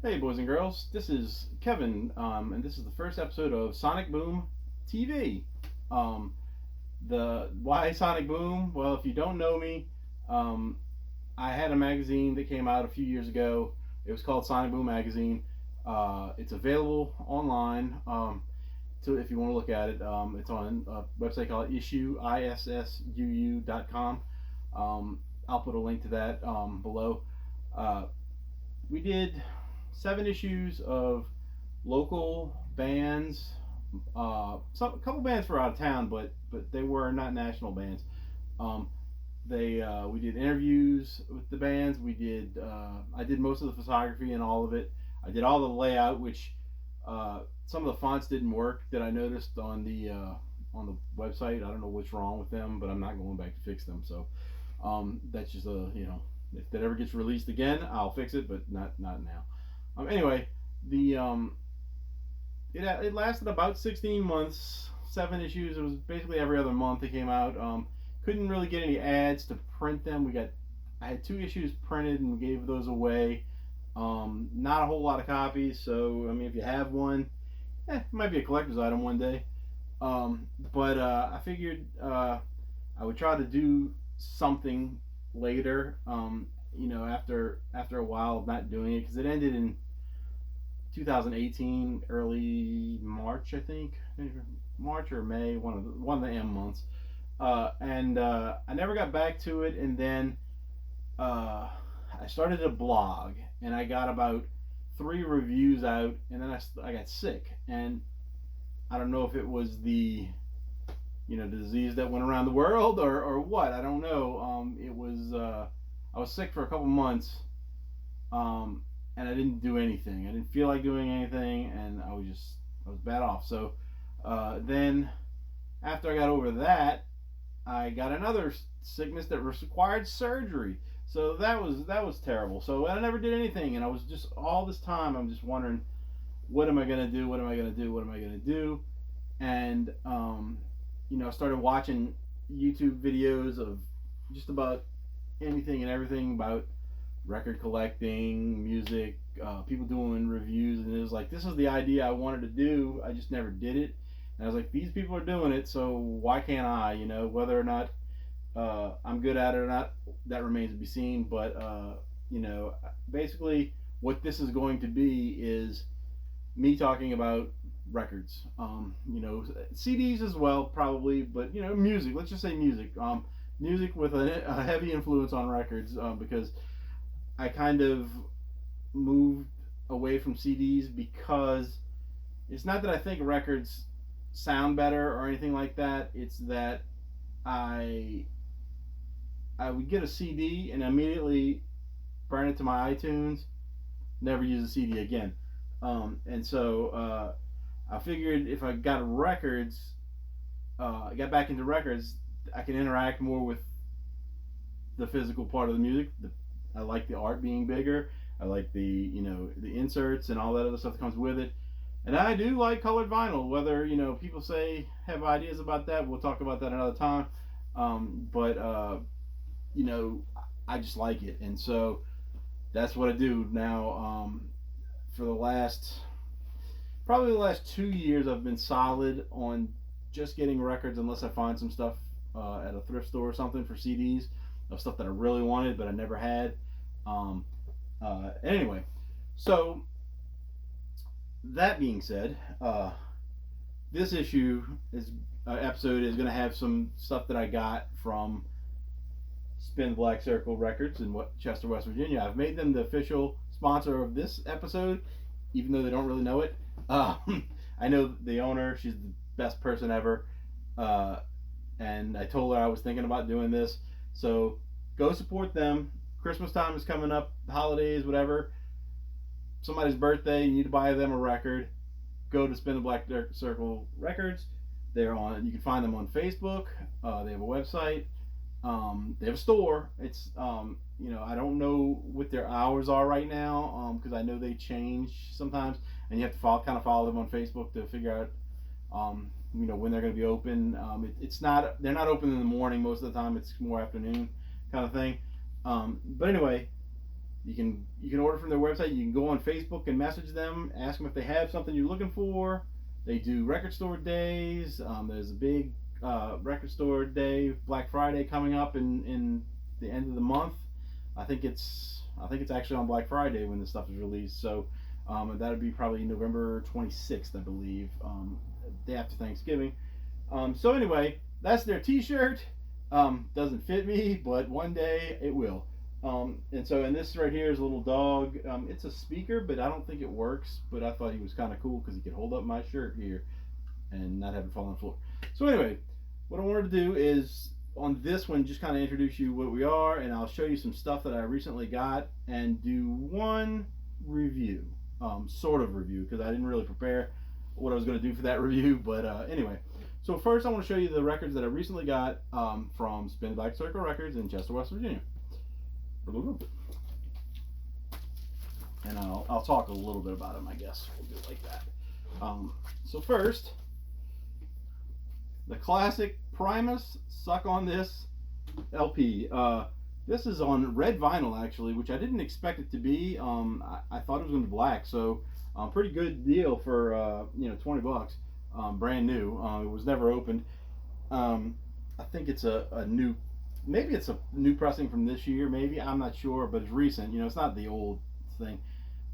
Hey, boys and girls, this is Kevin, and this is the first episode of Sonic Boom TV. Um, the why Sonic Boom? Well, if you don't know me, um, I had a magazine that came out a few years ago. It was called Sonic Boom Magazine. It's available online. So if you want to look at it, it's on a website called issueissuu.com. I'll put a link to that below. Uh, we did 7 issues of local bands. A couple bands were out of town, but they were not national bands. Um, they We did interviews with the bands. I did most of the photography and all of it. I did all the layout, which some of the fonts didn't work that I noticed on the website. I don't know what's wrong with them, but I'm not going back to fix them. So that's just if that ever gets released again, I'll fix it, but not now. Anyway, the it lasted about 16 months, 7 issues. It was basically every other month they came out. Couldn't really get any ads to print them. I had 2 issues printed and gave those away. Not a whole lot of copies, so I mean, if you have one, it might be a collector's item one day. But I figured I would try to do something later. After a while of not doing it, because it ended in 2018, early March, I think, March or May, one of the M months, and I never got back to it. And then I started a blog, and I got about 3 reviews out, and then I got sick, and I don't know if it was the disease that went around the world or what. I don't know. It was I was sick for a couple months, and I didn't do anything. I didn't feel like doing anything, and I was bad off. So then after I got over that, I got another sickness that required surgery. So that was terrible. So I never did anything, and I was just all this time I'm just wondering, what am I gonna do? What am I gonna do? What am I gonna do? And I started watching YouTube videos of just about anything and everything about record collecting, music, people doing reviews, and it was like, this is the idea I wanted to do. I just never did it, and I was like, these people are doing it, so why can't I? Whether or not I'm good at it or not, that remains to be seen. But basically, what this is going to be is me talking about records. CDs as well, probably, but music. Let's just say music. Music with a heavy influence on records, because I kind of moved away from CDs, because it's not that I think records sound better or anything like that. It's that I would get a CD and immediately burn it to my iTunes, never use a CD again. And so I figured if I got back into records, I can interact more with the physical part of the music. I like the art being bigger. I like the inserts and all that other stuff that comes with it. And I do like colored vinyl. Whether people have ideas about that, we'll talk about that another time. But I just like it, and so that's what I do now. For probably the last 2 years, I've been solid on just getting records, unless I find some stuff at a thrift store or something for CDs of stuff that I really wanted but I never had. Anyway, so that being said, this episode is going to have some stuff that I got from Spin the Black Circle Records in Chester, West Virginia. I've made them the official sponsor of this episode, even though they don't really know it. I know the owner; she's the best person ever, and I told her I was thinking about doing this. So go support them. Christmas time is coming up, holidays, whatever. Somebody's birthday, you need to buy them a record. Go to Spin the Black Circle Records. They're on. You can find them on Facebook. They have a website. They have a store. It's I don't know what their hours are right now, because I know they change sometimes, and you have to follow them on Facebook to figure out when they're going to be open. They're not open in the morning most of the time. It's more afternoon kind of thing. But anyway, You can order from their website. You can go on Facebook and message them, ask them if they have something you're looking for. They do record store days. There's a big record store day, Black Friday, coming up in the end of the month. I think it's actually on Black Friday when this stuff is released. So that would be probably November 26th, I believe, day after Thanksgiving. So anyway, that's their T-shirt. Doesn't fit me, but one day it will. And this right here is a little dog. It's a speaker, but I don't think it works. But I thought he was kind of cool because he could hold up my shirt here and not have it fall on the floor. So anyway, what I wanted to do is on this one just kind of introduce you what we are, and I'll show you some stuff that I recently got and do one review, sort of review, because I didn't really prepare what I was going to do for that review. But anyway, so first I want to show you the records that I recently got from Spin Black Circle Records in Chester, West Virginia. And I'll talk a little bit about them, I guess. We'll do it like that. So first, the classic Primus Suck on This LP. This is on red vinyl, actually, which I didn't expect it to be. I thought it was going to be black, so pretty good deal for $20, brand new. It was never opened. I think it's a new, maybe it's a new pressing from this year, maybe, I'm not sure, but it's recent. It's not the old thing.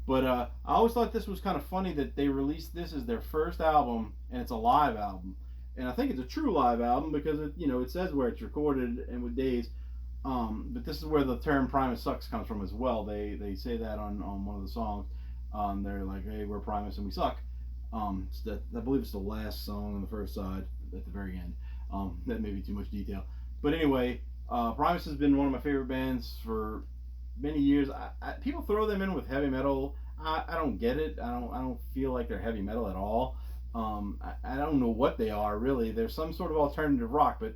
But I always thought this was kind of funny that they released this as their first album, and it's a live album. And I think it's a true live album because it says where it's recorded and with days. But this is where the term Primus Sucks comes from as well. They say that on one of the songs. They're like, hey, we're Primus and we suck. I believe it's the last song on the first side at the very end. That may be too much detail. But anyway, Primus has been one of my favorite bands for many years. People throw them in with heavy metal. I don't get it. I don't feel like they're heavy metal at all. I don't know what they are really. They're some sort of alternative rock, but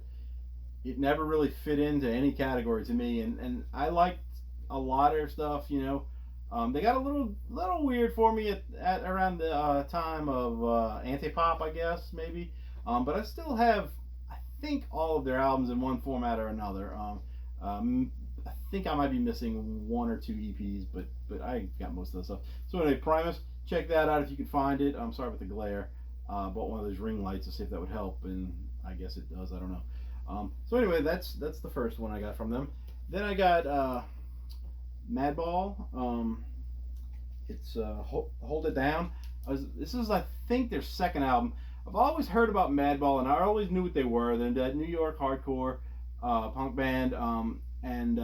it never really fit into any category to me. And I liked a lot of their stuff. They got a little weird for me at around the time of anti-pop, I guess, maybe. But I still have, I think, all of their albums in one format or another. I think I might be missing one or two EPs, but I got most of the stuff. So anyway, Primus, check that out if you can find it. I'm sorry about the glare. Bought one of those ring lights to see if that would help, and I guess it does. I don't know. So anyway, that's the first one I got from them. Then I got Madball. It's Hold It Down. This is, I think, their second album. I've always heard about Madball, and I always knew what they were. They're that New York hardcore punk band, and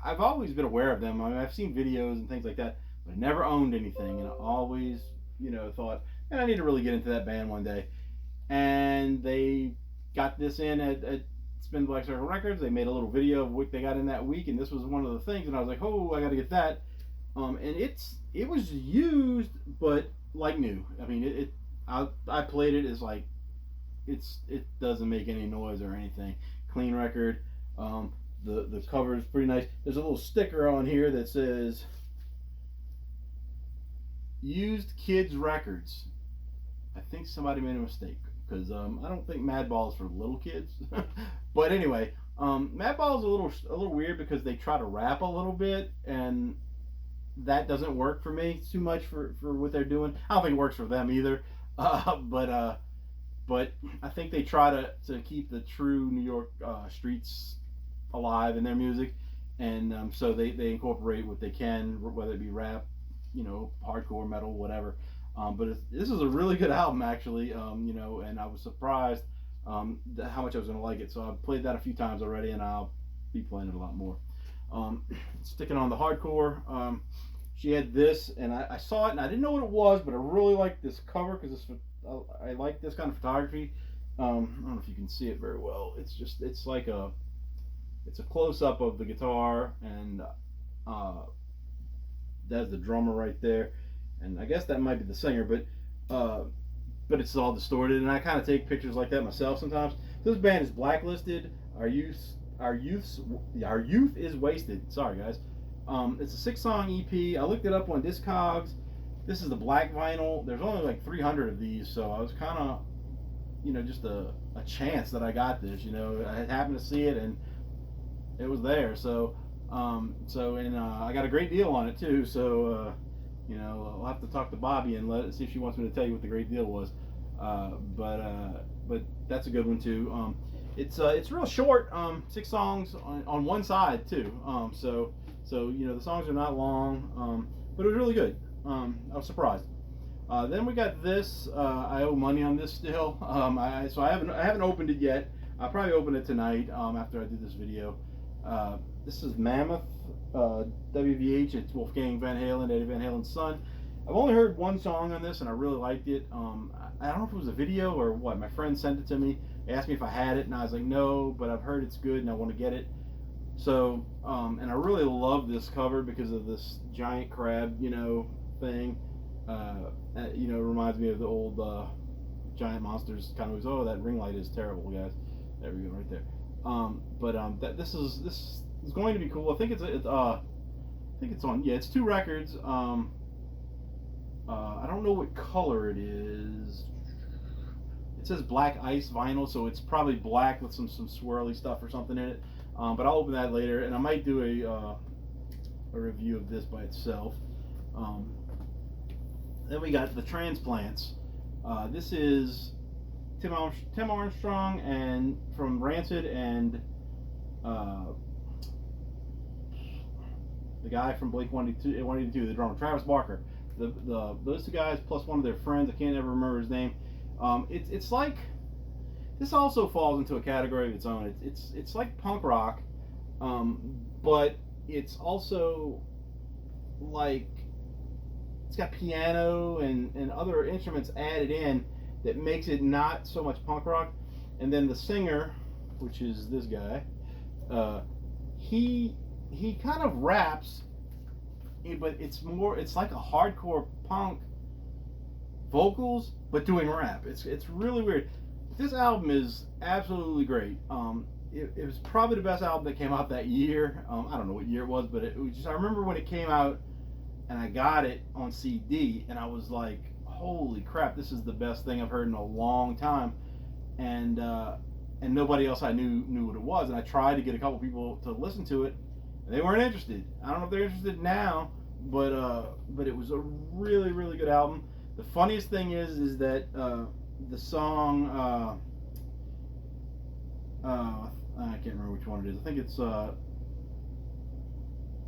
I've always been aware of them. I mean, I've seen videos and things like that, but I never owned anything, and I always, thought, I need to really get into that band one day. And they got this in at Spin Black Circle Records. They made a little video of what they got in that week, and this was one of the things, and I was like, oh, I got to get that. And it was used, but like new. I mean, I played it as like it doesn't make any noise or anything. Clean record. The cover is pretty nice. There's a little sticker on here that says Used Kids Records. I think somebody made a mistake because I don't think Madball is for little kids. But anyway, Madball is a little weird because they try to rap a little bit, and that doesn't work for me too much for what they're doing. I don't think it works for them either. But I think they try to keep the true New York streets alive in their music, and so they incorporate what they can, whether it be rap, hardcore, metal, whatever. But this is a really good album, actually, and I was surprised how much I was going to like it. So I've played that a few times already, and I'll be playing it a lot more. Sticking on the hardcore, she had this, and I saw it, and I didn't know what it was, but I really liked this cover because I like this kind of photography. I don't know if you can see it very well. It's like it's a close-up of the guitar, and that's the drummer right there, and I guess that might be the singer, but it's all distorted, and I kind of take pictures like that myself sometimes. This band is Blacklisted. Our youth is wasted. Sorry, guys. It's a 6-song EP. I looked it up on Discogs. This is the black vinyl. There's only like 300 of these, so I was kind of, just a chance that I got this. I happened to see it, and it was there. So I got a great deal on it too. So I'll have to talk to Bobby and see if she wants me to tell you what the great deal was. But that's a good one too. It's real short. 6 songs on one side too. The songs are not long. But it was really good. I was surprised. Then we got this. I owe money on this still. I haven't opened it yet. I'll probably open it tonight after I do this video. This is Mammoth WVH. It's Wolfgang Van Halen, Eddie Van Halen's son. I've only heard one song on this, and I really liked it. I don't know if it was a video or what. My friend sent it to me. He asked me if I had it, and I was like, no, but I've heard it's good, and I want to get it. So, and I really love this cover because of this giant crab, thing. It reminds me of the old giant monsters kind of. Oh, that ring light is terrible, guys. There we go, right there. This is going to be cool. I think it's on. Yeah, it's 2 records. I don't know what color it is. It says black ice vinyl, so it's probably black with some swirly stuff or something in it. But I'll open that later, and I might do a review of this by itself. Then we got the Transplants. This is Tim Armstrong and from Rancid and the guy from Blink 182, the drummer Travis Barker. Those 2 guys plus one of their friends. I can't ever remember his name. It's like this also falls into a category of its own. It's like punk rock, but it's also like it's got piano and other instruments added in that makes it not so much punk rock. And then the singer, which is this guy, he kind of raps, but it's like a hardcore punk vocals, but doing rap. It's really weird. This album is absolutely great. It was probably the best album that came out that year. I don't know what year it was, but it was just, I remember when it came out and I got it on CD and I was like, holy crap, this is the best thing I've heard in a long time. And nobody else I knew what it was. And I tried to get a couple people to listen to it, and they weren't interested. I don't know if they're interested now, but it was a really, really good album. The funniest thing is that the song I can't remember which one it is. I think it's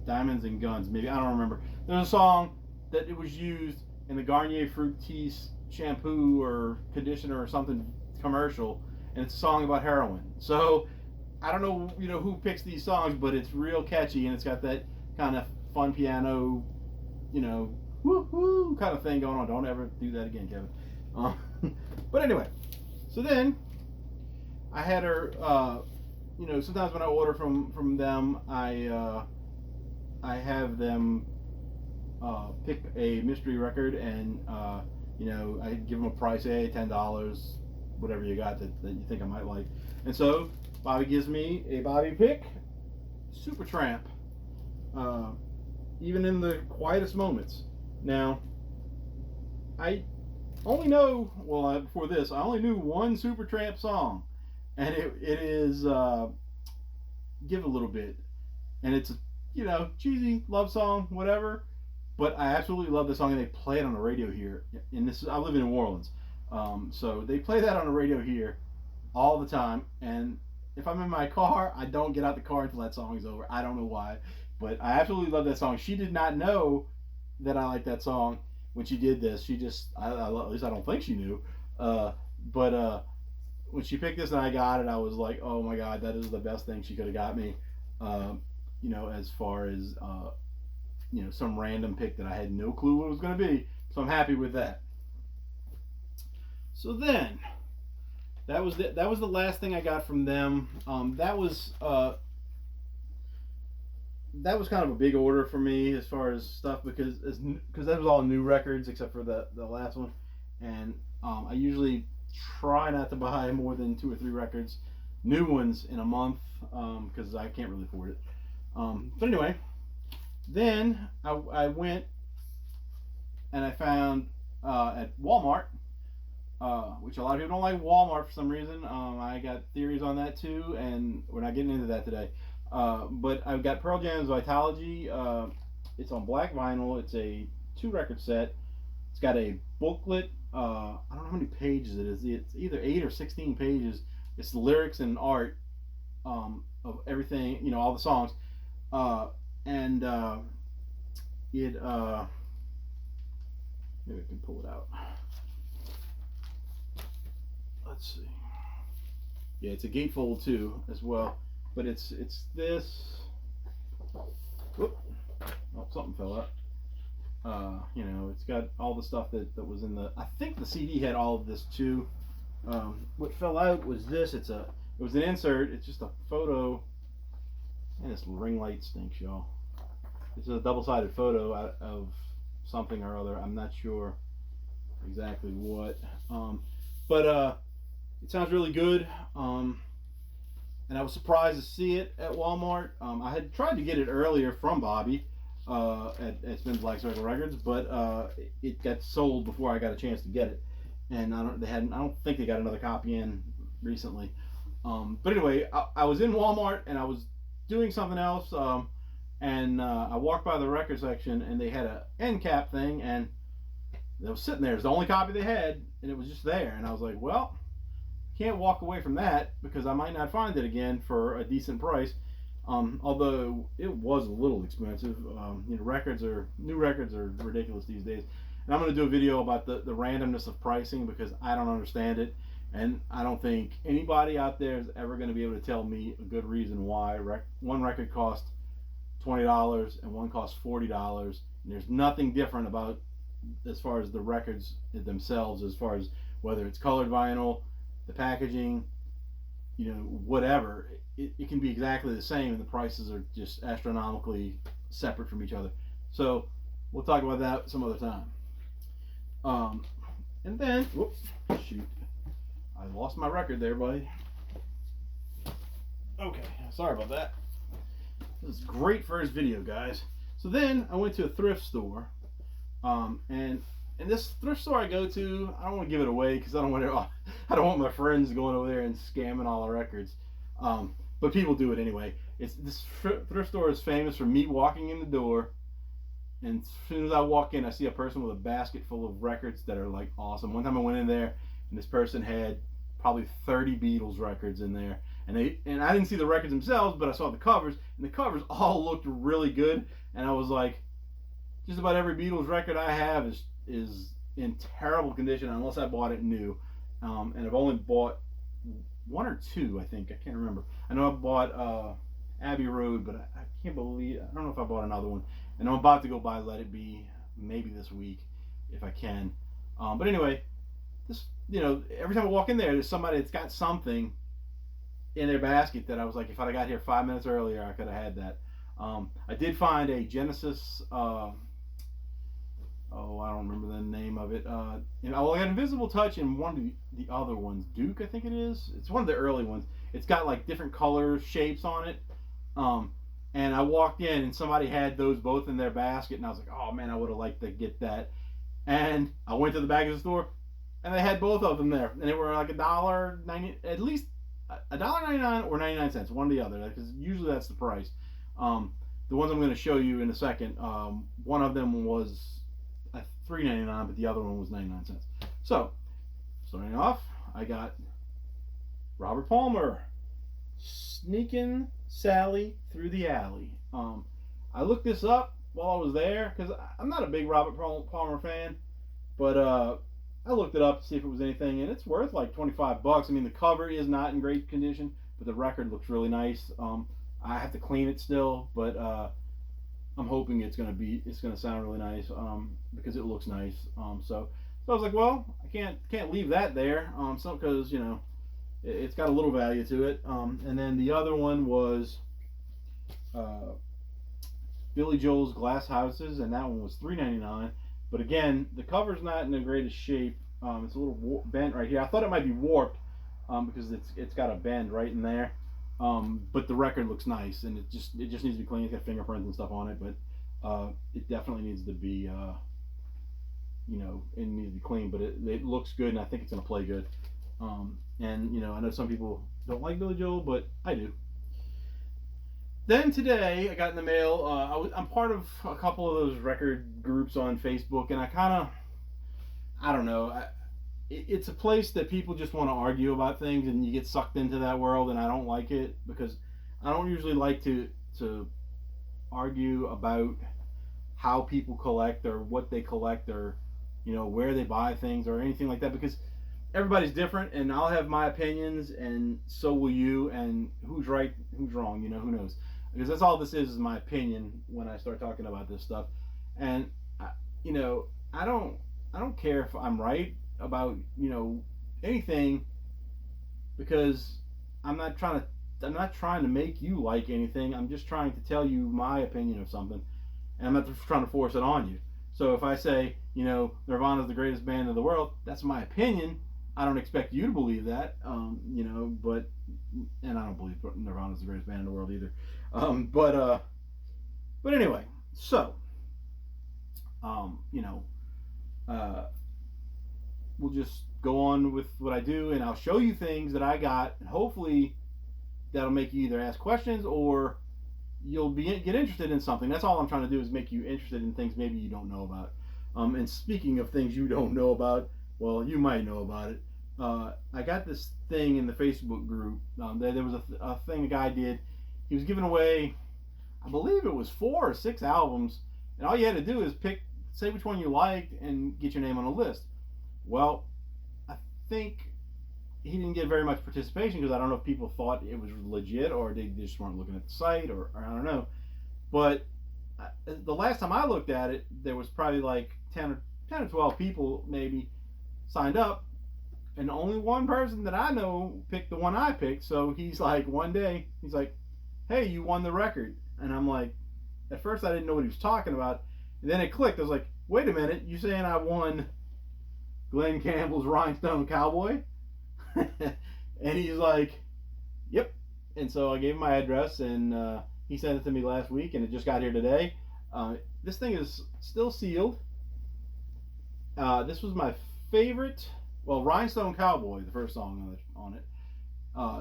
Diamonds and Guns, maybe. I don't remember. There's a song that it was used in the Garnier Fructis shampoo or conditioner or something commercial, and it's a song about heroin. So I don't know, who picks these songs, but it's real catchy, and it's got that kind of fun piano, woo-hoo kind of thing going on. Don't ever do that again, Kevin. But anyway, so then I had her. Sometimes when I order from them, I have them pick a mystery record, and I give them a price, $10, whatever you got that you think I might like. And so Bobby gives me a Bobby pick, Supertramp, even in the quietest moments. Now, I only know, before this, I only knew one Supertramp song, and it is Give a Little Bit, and it's a cheesy love song, whatever. But I absolutely love the song, and they play it on the radio here. I live in New Orleans, so they play that on the radio here all the time. And if I'm in my car, I don't get out the car until that song is over. I don't know why, but I absolutely love that song. She did not know that I liked that song when she did this. She just, at least I don't think she knew. But when she picked this and I got it, I was like, oh my god, that is the best thing she could have got me. As far as some random pick that I had no clue what it was going to be. So I'm happy with that. So then, that was the last thing I got from them. That was kind of a big order for me as far as stuff, because that was all new records except for the last one, and I usually try not to buy more than 2 or 3 records, new ones, in a month, because I can't really afford it. But anyway, then I went and I found at Walmart, which a lot of people don't like Walmart for some reason. I got theories on that too, and we're not getting into that today. But I've got Pearl Jam's Vitology. It's on black vinyl. It's a 2 record set. It's got a booklet. I don't know how many pages it is. It's either 8 or 16 pages. It's the lyrics and art of everything, all the songs. And it maybe I can pull it out. Let's see. Yeah, it's a gatefold too as well, but it's this. Whoop! Oh, something fell out. It's got all the stuff that was in the. I think the CD had all of this too. What fell out was this. It was an insert. It's just a photo, and this ring light stinks, y'all. It's a double-sided photo of something or other. I'm not sure exactly what, but it sounds really good. And I was surprised to see it at Walmart. I had tried to get it earlier from Bobby at Spins Black Circle Records, but it got sold before I got a chance to get it. And I don't think they got another copy in recently. But anyway, I was in Walmart and I was doing something else, and I walked by the record section and they had a end cap thing, and it was sitting there. It's the only copy they had, and it was just there. And I was like, well, can't walk away from that because I might not find it again for a decent price. Although it was a little expensive. New records are ridiculous these days. And I'm going to do a video about the randomness of pricing because I don't understand it. And I don't think anybody out there is ever going to be able to tell me a good reason why one record cost $20 and one cost $40. And there's nothing different about as far as the records themselves, as far as whether it's colored vinyl, the packaging, whatever. It can be exactly the same, and the prices are just astronomically separate from each other. So we'll talk about that some other time. And then, whoops, shoot, I lost my record there, buddy. Okay, sorry about that. This is great first video, guys. So then I went to a thrift store, and this thrift store I go to, I don't want to give it away because I don't want my friends going over there and scamming all the records. But people do it anyway. This thrift store is famous for me walking in the door, and as soon as I walk in, I see a person with a basket full of records that are like awesome. One time I went in there, and this person had probably 30 Beatles records in there, and I didn't see the records themselves, but I saw the covers, and the covers all looked really good, and I was like, just about every Beatles record I have is in terrible condition unless I bought it new, and I've only bought one or two, I think. I can't remember. I know I bought Abbey Road, but I can't believe, I don't know if I bought another one. And I'm about to go buy Let It Be maybe this week if I can. But anyway, this, every time I walk in there's somebody that's got something in their basket that I was like, if I'd got here 5 minutes earlier, I could have had that. I did find a Genesis, I don't remember the name of it. I got Invisible Touch and one of the other ones, Duke, I think it is. It's one of the early ones. It's got like different colors, shapes on it. And I walked in and somebody had those both in their basket, and I was like, oh man, I would have liked to get that. And I went to the back of the store, and they had both of them there, and they were like $1.90, at least $1.99 or 99 cents, one or the other, because usually that's the price. The ones I'm going to show you in a second, one of them was $3.99, but the other one was 99 cents. So, starting off, I got Robert Palmer, Sneakin' Sally Through the Alley. I looked this up while I was there because I'm not a big Robert Palmer fan, but I looked it up to see if it was anything, and it's worth like $25. I mean, the cover is not in great condition, but the record looks really nice. I have to clean it still, but I'm hoping it's gonna sound really nice because it looks nice. So I was like, well, I can't leave that there. Because it's got a little value to it. And then the other one was Billy Joel's Glass Houses, and that one was $3.99. But again, the cover's not in the greatest shape. It's a little bent right here. I thought it might be warped because it's got a bend right in there. But the record looks nice, and it just needs to be cleaned. It's got fingerprints and stuff on it, but it definitely needs to be it needs to be clean. But it looks good, and I think it's gonna play good. And I know some people don't like Billy Joel, but I do. Then today I got in the mail. I'm part of a couple of those record groups on Facebook, and I don't know. It's a place that people just want to argue about things, and you get sucked into that world, and I don't like it because I don't usually like to argue about how people collect or what they collect or where they buy things or anything like that because everybody's different, and I'll have my opinions, and so will you, and who's right, who's wrong, who knows? Because that's all this is my opinion when I start talking about this stuff, and I, you know, I don't care if I'm right about anything because I'm not trying to make you like anything. I'm just trying to tell you my opinion of something, and I'm not trying to force it on you. So if I say, Nirvana's the greatest band in the world, that's my opinion. I don't expect you to believe that, but and I don't believe Nirvana's the greatest band in the world either. But anyway, so um, you know, uh, we'll just go on with what I do, and I'll show you things that I got, and hopefully that'll make you either ask questions or you'll get interested in something. That's all I'm trying to do is make you interested in things maybe you don't know about. And speaking of things you don't know about, well, you might know about it. I got this thing in the Facebook group. There was a thing a guy did. He was giving away, I believe it was 4 or 6 albums, and all you had to do is say which one you liked, and get your name on a list. Well, I think he didn't get very much participation because I don't know if people thought it was legit or they just weren't looking at the site or I don't know. But the last time I looked at it, there was probably like 10 or 12 people maybe signed up, and only one person that I know picked the one I picked. So he's like, one day, he's like, hey, you won the record. And I'm like, at first I didn't know what he was talking about. And then it clicked. I was like, wait a minute, you saying I won Glenn Campbell's Rhinestone Cowboy? And he's like, yep. And so I gave him my address, and he sent it to me last week, and it just got here today. This thing is still sealed. This was my favorite. Well, Rhinestone Cowboy, the first song on it.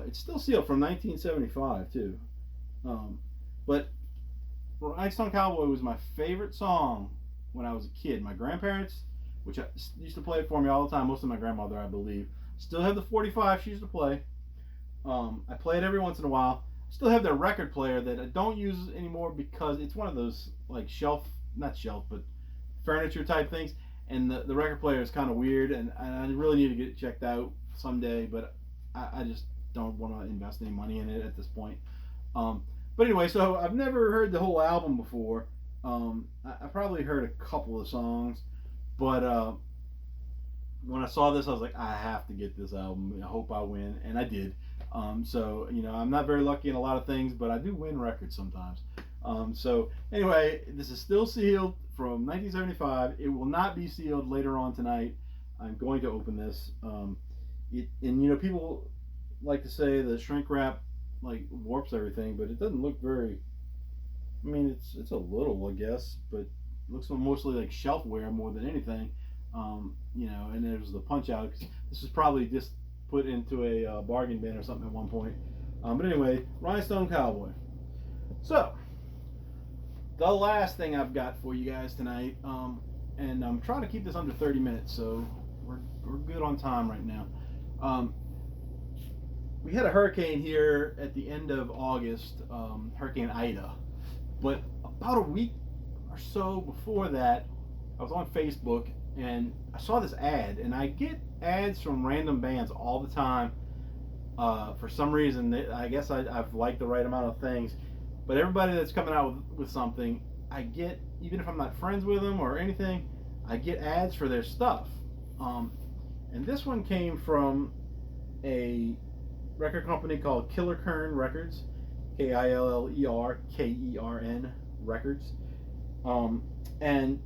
It's still sealed from 1975 too. But Rhinestone Cowboy was my favorite song when I was a kid. My grandparents, which used to play it for me all the time, most of my grandmother, I believe, still have the 45 she used to play. I play it every once in a while. Still have their record player that I don't use anymore because it's one of those like not shelf, but furniture type things. And the record player is kind of weird, and I really need to get it checked out someday, but I just don't want to invest any money in it at this point. But anyway, so I've never heard the whole album before. I probably heard a couple of songs, but when I saw this, I was like, I have to get this album. I hope I win, and I did. So I'm not very lucky in a lot of things, but I do win records sometimes. So anyway, this is still sealed from 1975. It will not be sealed later on tonight. I'm going to open this. People like to say the shrink wrap like warps everything, but it doesn't look very. I mean, it's a little, I guess, but it looks mostly like shelfware more than anything. And there's the punch out. This is probably just put into a bargain bin or something at one point. But anyway, Rhinestone Cowboy. So, the last thing I've got for you guys tonight, and I'm trying to keep this under 30 minutes, so we're good on time right now. We had a hurricane here at the end of August, Hurricane Ida, but about a week or so before that, I was on Facebook and I saw this ad, and I get ads from random bands all the time. For some reason, I guess I've liked the right amount of things, but everybody that's coming out with something, I get, even if I'm not friends with them or anything, I get ads for their stuff. And this one came from a record company called Killer Kern Records, KILLERKERN Records. And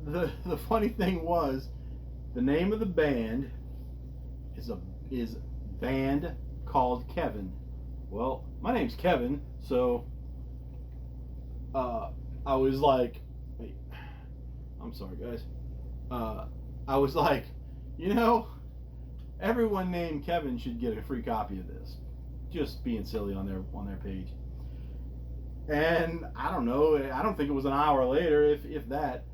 the funny thing was, the name of the band is Band Called Kevin. Well, my name's Kevin, so I was like, wait, I'm sorry guys. I was like, everyone named Kevin should get a free copy of this. Just being silly on their page. And I don't know, I don't think it was an hour later, if that,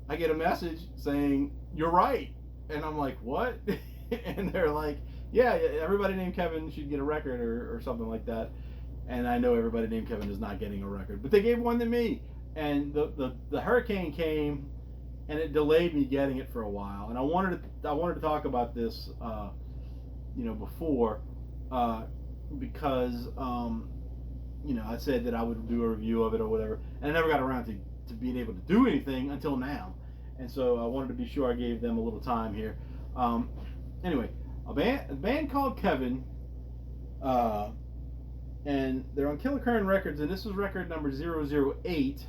I get a message saying, "You're right." And I'm like, "What?" And they're like, "Yeah, everybody named Kevin should get a record or something like that." And I know everybody named Kevin is not getting a record, but they gave one to me. And the hurricane came, and it delayed me getting it for a while. And I wanted to talk about this, before, uh, because I said that I would do a review of it or whatever, and I never got around to being able to do anything until now. And so I wanted to be sure I gave them a little time here. Um, anyway, a band called Kevin, uh, and they're on Killer Kern Records, and this is record number 008.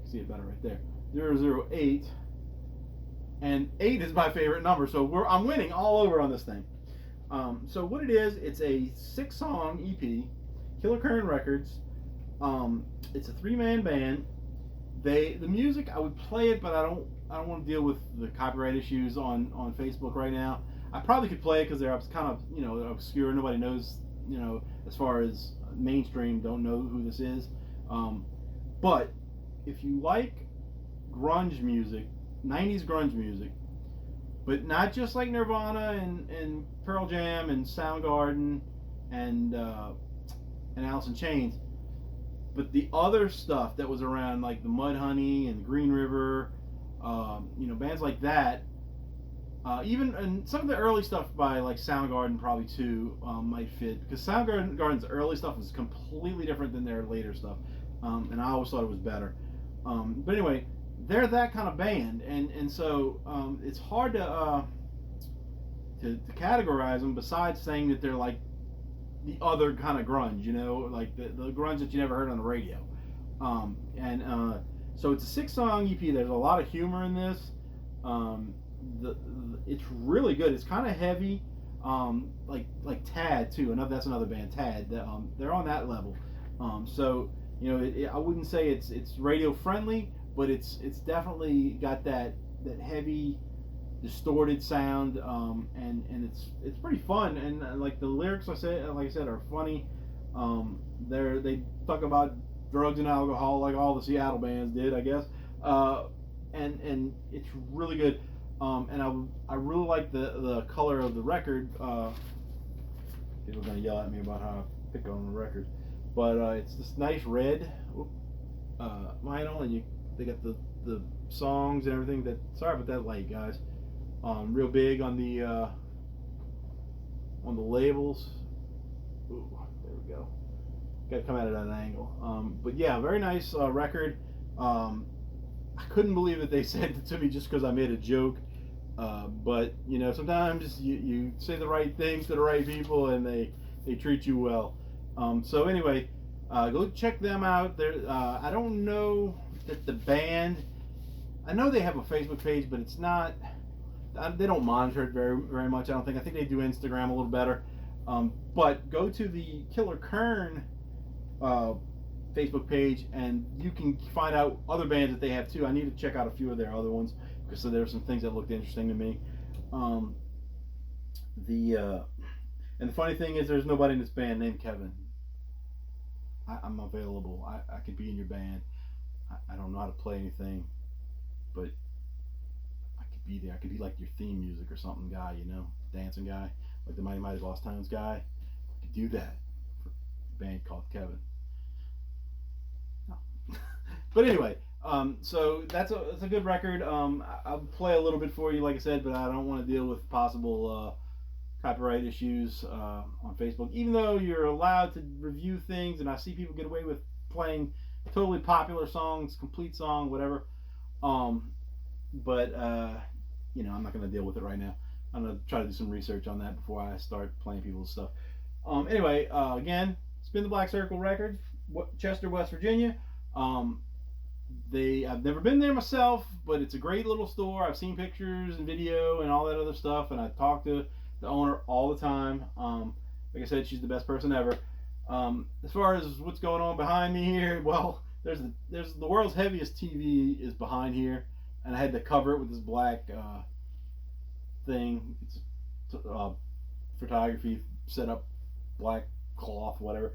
See it better right there. 008. And 8 is my favorite number, so I'm winning all over on this thing. So what it is, it's a 6-song EP, Killer Kern Records. It's a 3-man band. The music, I would play it, but I don't want to deal with the copyright issues on Facebook right now. I probably could play it because they're kind of obscure. Nobody knows, as far as mainstream, don't know who this is. But if you like grunge music, 90s grunge music, but not just like Nirvana and Pearl Jam and Soundgarden and Alice in Chains, but the other stuff that was around, like the Mudhoney and Green River, bands like that, even and some of the early stuff by like Soundgarden probably too might fit, because Soundgarden's early stuff was completely different than their later stuff, and I always thought it was better. But anyway, they're that kind of band, and so it's hard to categorize them, besides saying that they're like the other kind of grunge, like the grunge that you never heard on the radio. So it's a 6-song EP. There's a lot of humor in this. It's really good. It's kind of heavy, like Tad too. That's another band, Tad. They're on that level. I wouldn't say it's radio friendly, but it's definitely got that heavy, distorted sound, and it's pretty fun. And like the lyrics, like I said, are funny. They talk about drugs and alcohol like all the Seattle bands did, I guess. And it's really good. And I really like the color of the record. People are gonna yell at me about how I pick on the record, but it's this nice red vinyl, and they got the songs and everything. Sorry about that light, guys. Real big on the labels. Ooh, there we go. Got to come at it at an angle. But yeah, very nice record. I couldn't believe that they sent it to me just because I made a joke. But sometimes you say the right things to the right people, and they treat you well. So anyway, go check them out. I don't know that the band. I know they have a Facebook page, but it's not. They don't monitor it very very much. I don't think. I think they do Instagram a little better. But go to the Killer Kern Facebook page, and you can find out other bands that they have too. I need to check out a few of their other ones, because there were some things that looked interesting to me. And the funny thing is, there's nobody in this band named Kevin. I'm available. I could be in your band. I don't know how to play anything, but I could be there. I could be like your theme music or something guy, dancing guy, like the Mighty Mighty Lost Towns guy. I could do that for a band called Kevin. No. But anyway, so that's a good record. I'll play a little bit for you, like I said, but I don't want to deal with possible copyright issues on Facebook. Even though you're allowed to review things, and I see people get away with playing totally popular songs, complete song, whatever. But I'm not going to deal with it right now. I'm going to try to do some research on that before I start playing people's stuff. Anyway, again, Spin the Black Circle Records, Chester, West Virginia. I've never been there myself, but it's a great little store. I've seen pictures and video and all that other stuff, and I talk to the owner all the time. Like I said, she's the best person ever. As far as what's going on behind me here, well, there's the world's heaviest TV is behind here, and I had to cover it with this black thing. It's photography set up, black cloth, whatever.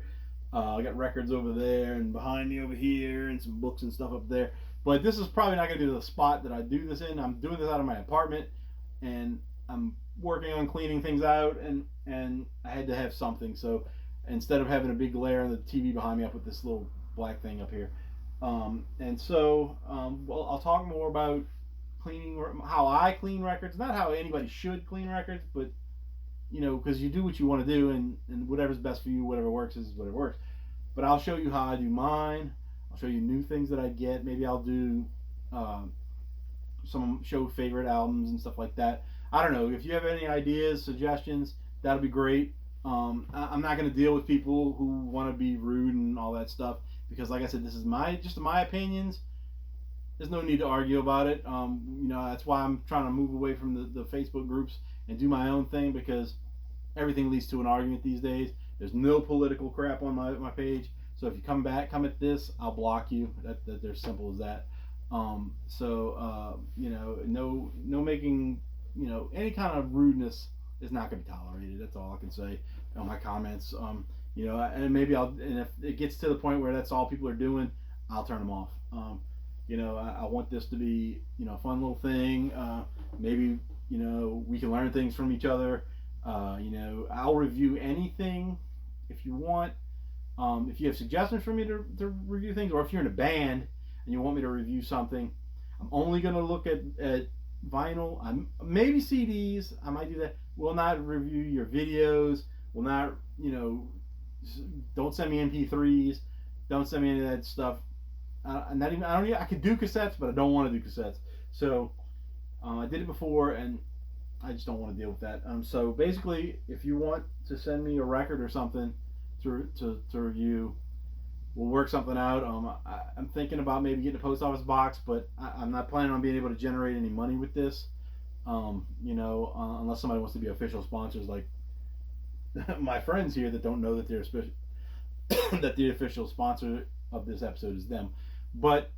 I got records over there and behind me over here and some books and stuff up there. But this is probably not going to be the spot that I do this in. I'm doing this out of my apartment, and I'm working on cleaning things out, and I had to have something. So instead of having a big glare on the TV behind me, I put this little black thing up here. Well, I'll talk more about cleaning, how I clean records, not how anybody should clean records, but because you do what you want to do, and whatever's best for you, whatever works is whatever works. But I'll show you how I do mine. I'll show you new things that I get. Maybe I'll do some show favorite albums and stuff like that. I don't know. If you have any ideas, suggestions, that'll be great. I'm not going to deal with people who want to be rude and all that stuff, because, like I said, this is just my opinions. There's no need to argue about it. That's why I'm trying to move away from the Facebook groups and do my own thing, because everything leads to an argument these days. There's no political crap on my page. So if you come at this, I'll block you. They're simple as that. No making, any kind of rudeness is not going to be tolerated. That's all I can say on my comments. And maybe and if it gets to the point where that's all people are doing, I'll turn them off. I want this to be, a fun little thing. Maybe, we can learn things from each other. I'll review anything if you want. If you have suggestions for me to review things, or if you're in a band and you want me to review something, I'm only going to look at vinyl. Maybe CDs. I might do that. Will not review your videos. Will not, don't send me MP3s. Don't send me any of that stuff. I could do cassettes, but I don't want to do cassettes. So I did it before, and I just don't want to deal with that. So basically, if you want to send me a record or something to review, we'll work something out. I'm thinking about maybe getting a post office box, but I'm not planning on being able to generate any money with this. Unless somebody wants to be official sponsors, like my friends here that don't know that they're that the official sponsor of this episode is them. But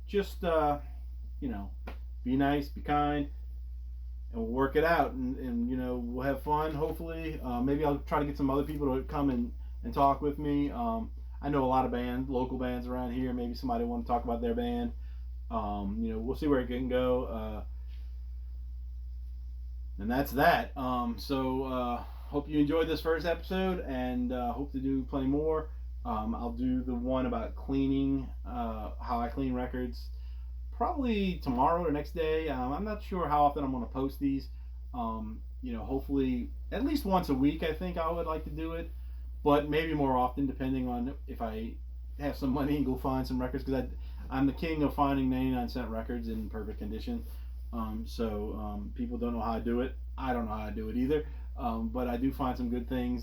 just be nice, be kind, and we'll work it out, and we'll have fun. Hopefully, maybe I'll try to get some other people to come and talk with me. I know a lot of local bands around here. Maybe somebody want to talk about their band. We'll see where it can go. And that's that. Hope you enjoyed this first episode, and hope to do plenty more. I'll do the one about cleaning, how I clean records, probably tomorrow or next day. I'm not sure how often I'm going to post these. Hopefully at least once a week. I think I would like to do it, but maybe more often, depending on if I have some money and go find some records, because I'm the king of finding 99-cent records in perfect condition. People don't know how I do it. I don't know how to do it either. But I do find some good things that